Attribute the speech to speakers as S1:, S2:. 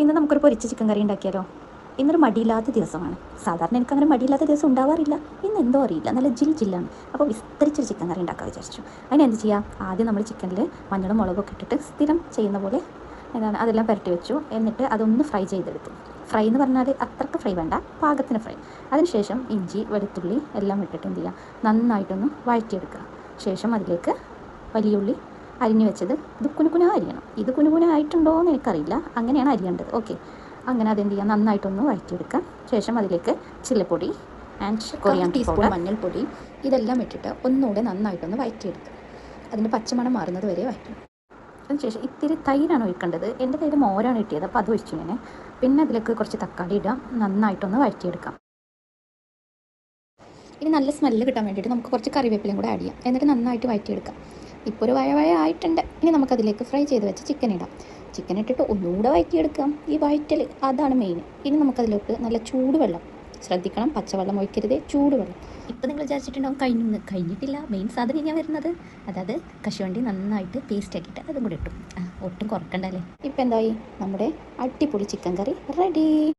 S1: ഇന്ന് നമുക്കൊരു പൊരിച്ച ചിക്കൻ കറി ഉണ്ടാക്കിയാലോ? ഇന്നൊരു മടിയില്ലാത്ത ദിവസമാണ്. സാധാരണ എനിക്കങ്ങനെ മടിയില്ലാത്ത ദിവസം ഉണ്ടാവാറില്ല. ഇന്ന് എന്തോ അറിയില്ല, നല്ല ജില്ലാണ്. അപ്പോൾ വിസ്തരിച്ചൊരു ചിക്കൻ കറി ഉണ്ടാക്കാൻ വിചാരിച്ചു. അതിനെന്ത് ചെയ്യാം? ആദ്യം നമ്മൾ ചിക്കനിൽ മഞ്ഞളും മുളകൊക്കെ ഇട്ടിട്ട് സ്ഥിരം ചെയ്യുന്ന പോലെ അതെല്ലാം പുരട്ടി വെച്ചു. എന്നിട്ട് അതൊന്ന് ഫ്രൈ ചെയ്തെടുത്തു. ഫ്രൈ എന്ന് പറഞ്ഞാൽ അത്രയ്ക്ക് ഫ്രൈ വേണ്ട, പാകത്തിന് ഫ്രൈ. അതിനുശേഷം ഇഞ്ചി വെളുത്തുള്ളി എല്ലാം ഇട്ടിട്ട് എന്ത് ചെയ്യുക, നന്നായിട്ടൊന്ന് വഴറ്റിയെടുക്കുക. ശേഷം അതിലേക്ക് വലിയ ഉള്ളി അരിഞ്ഞു വെച്ചത്, ഇത് കുനുകുന അരിയണം. ഇത് കുനുകുന ആയിട്ടുണ്ടോ എന്ന് എനിക്കറിയില്ല, അങ്ങനെയാണ് അരിയേണ്ടത്. ഓക്കെ, അങ്ങനെ അതെന്ത് ചെയ്യുക, നന്നായിട്ടൊന്ന് വഴറ്റിയെടുക്കുക. ശേഷം അതിലേക്ക് ചില്ലിപ്പൊടി ആൻഡ് കൊറിയാണ്ടർ ടീസ്പൂൺ മഞ്ഞൾപ്പൊടി ഇതെല്ലാം ഇട്ടിട്ട് ഒന്നുകൂടെ നന്നായിട്ടൊന്ന് വഴറ്റിയെടുക്കുക. അതിൻ്റെ പച്ചമണം മാറുന്നത് വരെ വഴറ്റും. അതിനുശേഷം ഇത്തിരി തൈരാണ് ഒഴിക്കേണ്ടത്. എൻ്റെ കയ്യിൽ മോരാണ് കിട്ടിയത്, അപ്പോൾ അത് ഒഴിച്ചു ഞാൻ. പിന്നെ അതിലേക്ക് കുറച്ച് തക്കാളി ഇടാം, നന്നായിട്ടൊന്ന് വഴറ്റിയെടുക്കാം. ഇനി നല്ല സ്മെല്ല് കിട്ടാൻ വേണ്ടിയിട്ട് നമുക്ക് കുറച്ച് കറിവേപ്പിലയും കൂടെ ആഡ് ചെയ്യാം. എന്നിട്ട് നന്നായിട്ട് വഴറ്റിയെടുക്കാം. ഇപ്പോൾ ഒരു വഴ ആയിട്ടുണ്ട്. ഇനി നമുക്കതിലേക്ക് ഫ്രൈ ചെയ്ത് വെച്ച് ചിക്കൻ ഇടാം. ചിക്കൻ ഇട്ടിട്ട് ഒന്നുകൂടെ വഴറ്റിയെടുക്കാം. ഈ വഴറ്റൽ അതാണ് മെയിൻ. ഇനി നമുക്കതിലേക്ക് നല്ല ചൂടുവെള്ളം, ശ്രദ്ധിക്കണം, പച്ചവെള്ളം ഒഴിക്കരുത്, ചൂടുവെള്ളം. ഇപ്പോൾ നിങ്ങൾ വിചാരിച്ചിട്ടുണ്ടാവും കഴിഞ്ഞിട്ടില്ല, മെയിൻ സാധനം ഞാൻ വരുന്നത്. അതായത് കശുവണ്ടി നന്നായിട്ട് പേസ്റ്റ് ആക്കിയിട്ട് അതും കൂടി ഇട്ടു. ഒട്ടും കുറക്കണ്ടല്ലേ. ഇപ്പം എന്തായി, നമ്മുടെ അടിപൊളി ചിക്കൻ കറി റെഡി.